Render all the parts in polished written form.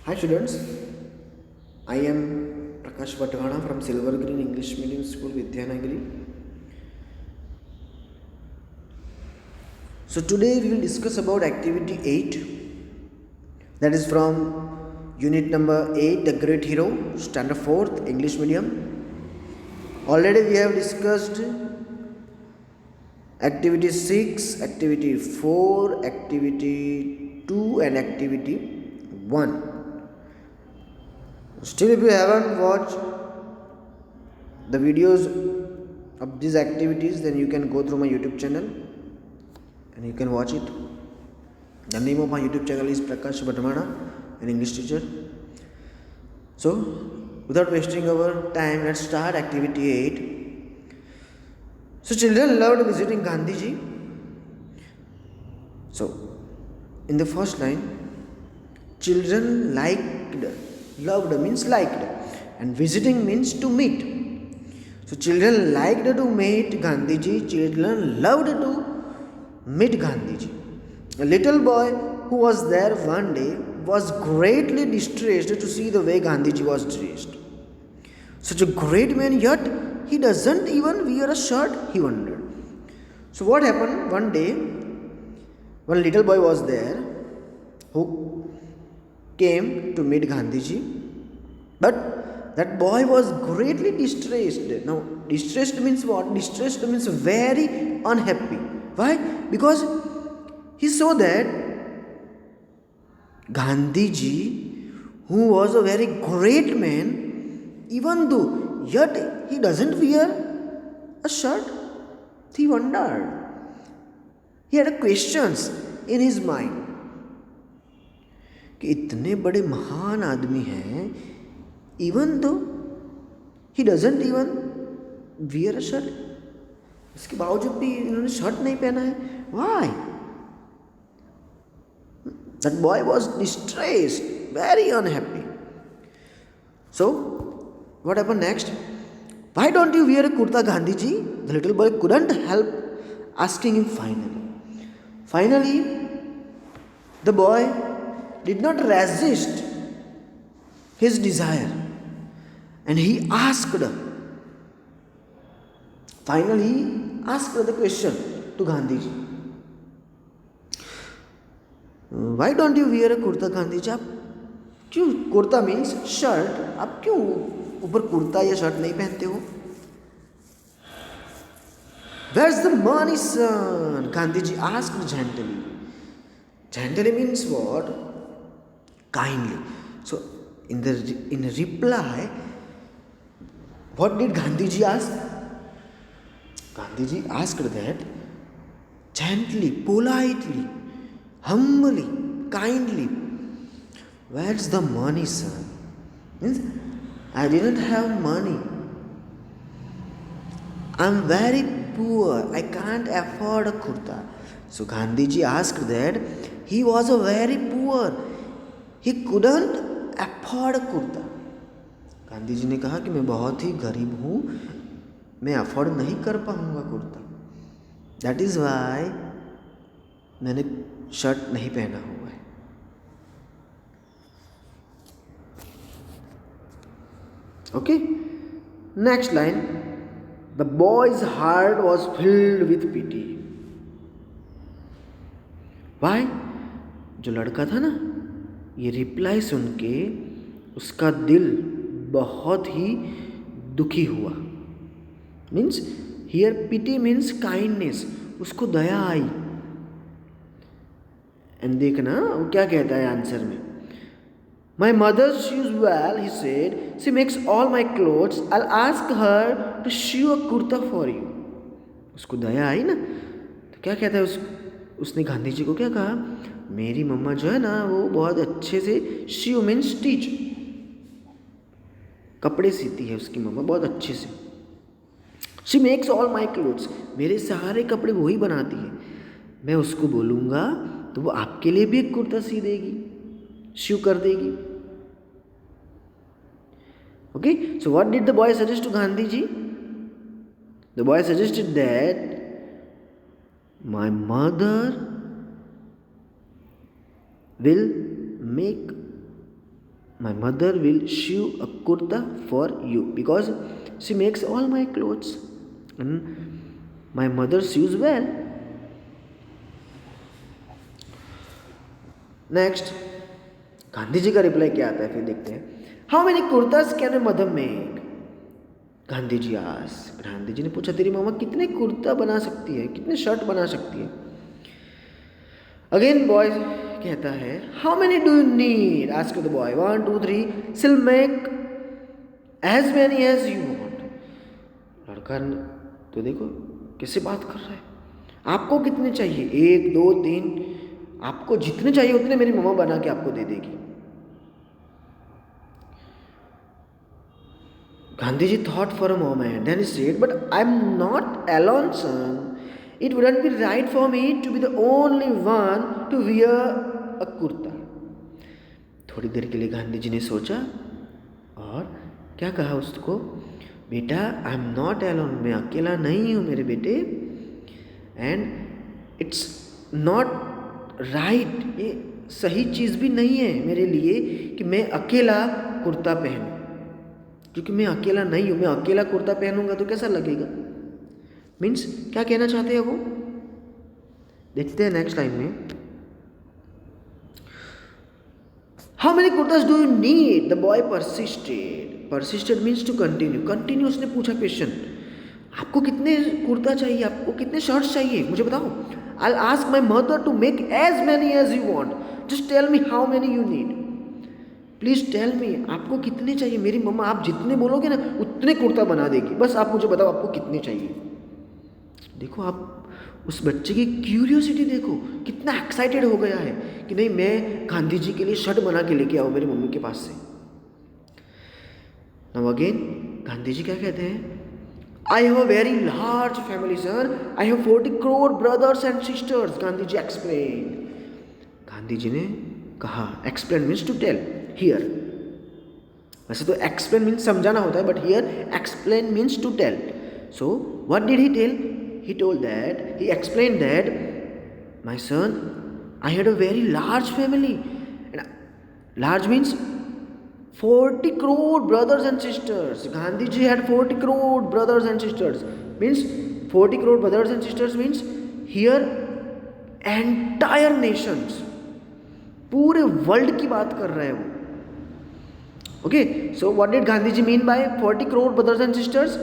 Hi students, I am Prakash Vatgana from Silver Green English Medium School, Vidyanagiri. So today we will discuss about activity 8, that is from unit number 8, The Great Hero, standard 4th, English Medium. Already we have discussed activity 6, activity 4, activity 2 and activity 1. Still, if you haven't watched the videos of these activities, then you can go through my YouTube channel and you can watch it. The name of my YouTube channel is Prakash Vatgana, an English teacher. So, without wasting our time, let's start activity 8. So, children loved visiting Gandhiji. So, in the first line, children loved means liked, and visiting means to meet. So children liked to meet Gandhiji, children loved to meet Gandhiji. A little boy who was there one day was greatly distressed to see the way Gandhiji was dressed. Such a great man, yet he doesn't even wear a shirt, he wondered. So what happened? One day, one little boy was there who came to meet Gandhiji, but that boy was greatly distressed. Now, distressed means what? Distressed means very unhappy. Why? Because he saw that Gandhiji, who was a very great man, even though yet he doesn't wear a shirt, he wondered. He had questions in his mind कि इतने बड़े महान आदमी हैं, even though he doesn't even wear a shirt, इसके बावजूद भी इन्होंने शर्ट नहीं पहना है. Why? That boy was distressed, very unhappy. So what happened next? Why don't you wear a kurta Gandhiji? The little boy couldn't help asking him. Finally, the boy did not resist his desire and he asked the question to Gandhiji. Why don't you wear a kurta, Gandhiji? आप क्यों, kurta means shirt, आप क्यों ऊपर कुर्ता या shirt नहीं पहनते हो? Where's the money, son? Gandhiji asked gently. Gently means what? Kindly. So, in reply, what did Gandhiji ask? Gandhiji asked that gently, politely, humbly, kindly. Where's the money, son? Means I didn't have money. I'm very poor. I can't afford a kurta. So Gandhiji asked that he was a very poor. He couldn't afford a kurta. Gandhi ने कहा कि मैं बहुत ही गरीब हूँ, मैं afford नहीं कर पाऊंगा कुर्ता. दैट इज वाई मैंने शर्ट नहीं पहना हुआ है. Okay, next line. The boy's heart was filled with pity. Why? जो लड़का था ना, ये रिप्लाई सुन के उसका दिल बहुत ही दुखी हुआ. Means here pity means kindness, उसको दया आई. एंड देखना वो क्या कहता है आंसर में. My mother sews well, he said. She makes all my clothes. I'll ask her to sew a kurta for you. उसको दया आई ना, तो क्या कहता है उसने गांधी जी को क्या कहा? मेरी मम्मा जो है ना, वो बहुत अच्छे से, sew means stitch, कपड़े सीती है उसकी मम्मा बहुत अच्छे से. She makes all my clothes. मेरे सारे कपड़े वही बनाती है. मैं उसको बोलूँगा तो वो आपके लिए भी एक कुर्ता सी देगी, शिव कर देगी. Okay, so what did the boy suggest to Gandhiji? The boy suggested that my mother will make my mother will sew a kurta for you because she makes all my clothes and my mother sews well. Next Gandhi ji का reply क्या आता है, फिर देखते हैं. How many kurtas can a mother make? Gandhi ji Gandhi ji ने पूछा तेरी मामा कितने कुर्ता बना सकती है, कितने शर्ट बना सकती है? अगेन बॉय कहता है how many do you need? Ask the boy 1 2 3 she'll make as many as you want. लड़का तो देखो कैसे बात कर रहा है, आपको कितने चाहिए? 1 2 3, आपको जितने चाहिए उतने मेरी मम्मा बना के आपको दे देगी. Gandhi ji thought for a moment, then he said, but I'm not alone, son. It wouldn't be right for me to be the only one to wear a kurta. थोड़ी देर के लिए गांधी जी ने सोचा और क्या कहा उसको, बेटा आई एम नॉट एलोन, मैं अकेला नहीं हूँ मेरे बेटे, एंड इट्स नॉट राइट, ये सही चीज़ भी नहीं है मेरे लिए कि मैं अकेला कुर्ता पहनूं, क्योंकि मैं अकेला नहीं हूँ. मैं अकेला कुर्ता पहनूंगा तो कैसा लगेगा? मीन्स क्या कहना चाहते हैं वो, देखते हैं नेक्स्ट लाइन में. How many kurtas do you need? The boy persisted. Persisted means to continue. Continue उसने पूछा क्वेश्चन, आपको कितने कुर्ता चाहिए, आपको कितने शर्ट्स चाहिए, मुझे बताओ. I will ask my mother to make as many as you want, just tell me how many you need. Please tell me, आपको कितने चाहिए? मेरी मम्मा आप जितने बोलोगे ना उतने कुर्ता बना देगी, बस आप मुझे बताओ आपको कितने चाहिए. देखो आप उस बच्चे की क्यूरियोसिटी देखो, कितना एक्साइटेड हो गया है कि नहीं मैं गांधी जी के लिए शर्ट बना के लेके आऊँ मेरी मम्मी के पास से. नाउ अगेन गांधी जी क्या कहते हैं, I have a very large family sir, I have 40 crore brothers and sisters. Gandhi ji explain. Gandhi ji ने कहा, explain means to tell. Here वैसे तो एक्सप्लेन मीन्स समझाना होता है, but here explain means to tell. So what did he tell? He told that, he explained that, my son, I had a very large family. And large means 40 crore brothers and sisters. Gandhi ji had 40 crore brothers and sisters. Means 40 crore brothers and sisters means here entire nations. पूरे world की बात कर रहा है वो. Okay, so what did Gandhi ji mean by 40 crore brothers and sisters?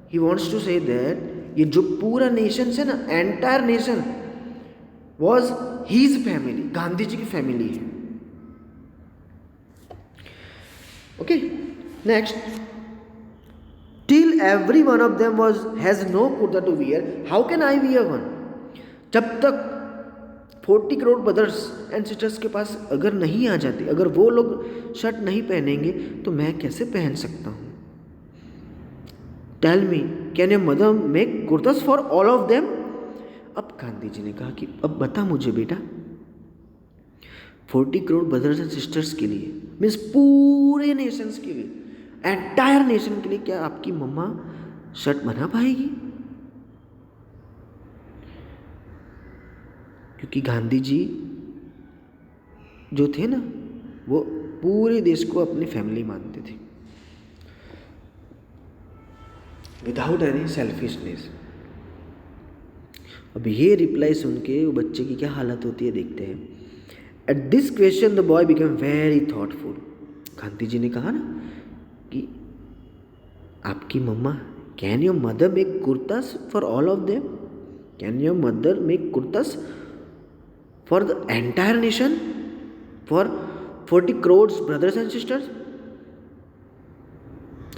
He wants to say that ये जो पूरा नेशन है ना, entire nation was his family, Gandhi ji की फैमिली है. Okay next, till every one of them was has no kurta to wear, how can I wear one? जब तक 40 crore brothers and sisters के पास अगर नहीं आ जाते, अगर वो लोग शर्ट नहीं पहनेंगे तो मैं कैसे पहन सकता हूँ? Tell me, can your mother make kurtas for all of them? अब गांधी जी ने कहा कि अब बता मुझे बेटा, 40 करोड़ ब्रदर्स एंड सिस्टर्स के लिए, मीन्स पूरे नेशंस के लिए, एंटायर नेशन के लिए, क्या आपकी मम्मा शर्ट बना पाएगी? क्योंकि गांधी जी जो थे ना, वो पूरे देश को अपनी फैमिली मानते थे, विदाउट एनी सेल्फिशनेस. अब ये रिप्लाई सुन के वो बच्चे की क्या हालत होती है देखते हैं. At this question the boy become very thoughtful. Gandhi ji ने कहा ना कि आपकी mamma, can your mother make kurtas for all of them? Can your mother make kurtas for the entire nation, for 40 crore brothers and sisters?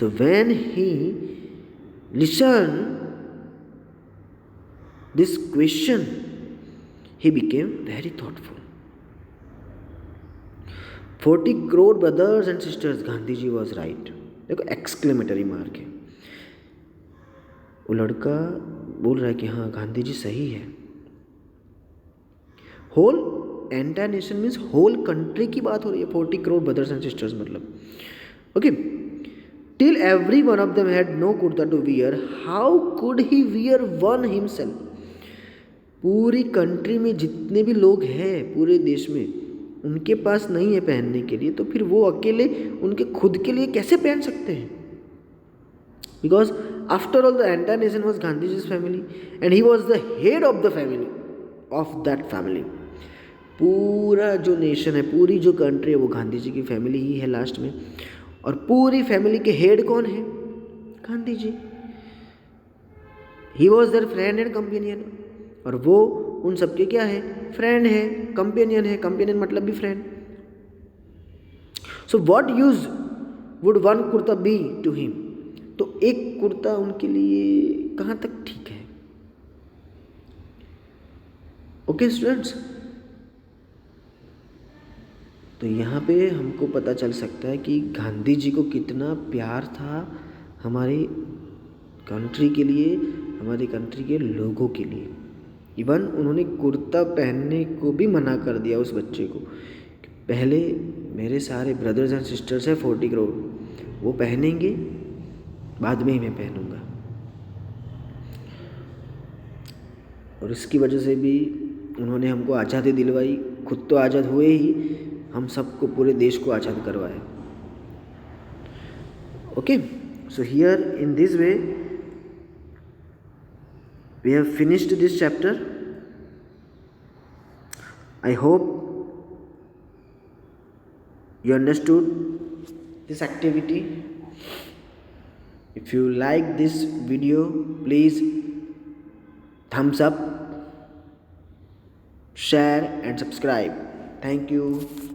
तो when he listen this question, he became very thoughtful. 40 crore brothers and sisters, Gandhi ji was right. देखो exclamatory mark है. वो लड़का बोल रहा है कि हाँ गांधी जी सही है. Whole entire nation means whole country की बात हो रही है. 40 करोड़ ब्रदर्स एंड सिस्टर्स मतलब. Okay, till every one of them had no kurta to wear, how could he wear one himself? पूरी कंट्री में जितने भी लोग हैं पूरे देश में, उनके पास नहीं है पहनने के लिए, तो फिर वो अकेले उनके खुद के लिए कैसे पहन सकते हैं? Because after all the entire nation was Gandhiji's family and he was the head of the family of that family. पूरा जो नेशन है, पूरी जो कंट्री है, वो गांधी जी की फैमिली ही है लास्ट में। और पूरी फैमिली के हेड कौन है? Gandhi ji. He was their friend and companion, और वो उन सबके क्या है? फ्रेंड है, कंपेनियन है। कंपेनियन मतलब भी friend. So what use would one kurta be to him? तो एक कुर्ता उनके लिए कहाँ तक ठीक है? ओके स्टूडेंट्स, तो यहाँ पे हमको पता चल सकता है कि गांधी जी को कितना प्यार था हमारी कंट्री के लिए, हमारी कंट्री के लोगों के लिए। इवन उन्होंने कुर्ता पहनने को भी मना कर दिया उस बच्चे को। पहले मेरे सारे ब्रदर्स एंड सिस्टर्स हैं 40 करोड़, वो पहनेंगे, बाद में ही मैं पहनूंगा। और इसकी वजह से भी उन्होंने हमको आज़ादी दिलवाई। खुद तो आज़ाद हुए ही, हम सबको, पूरे देश को आज़ाद करवाया। Okay, so here in this way we have finished this chapter. I hope you understood this activity. If you like this video, please thumbs up, share and subscribe. Thank you.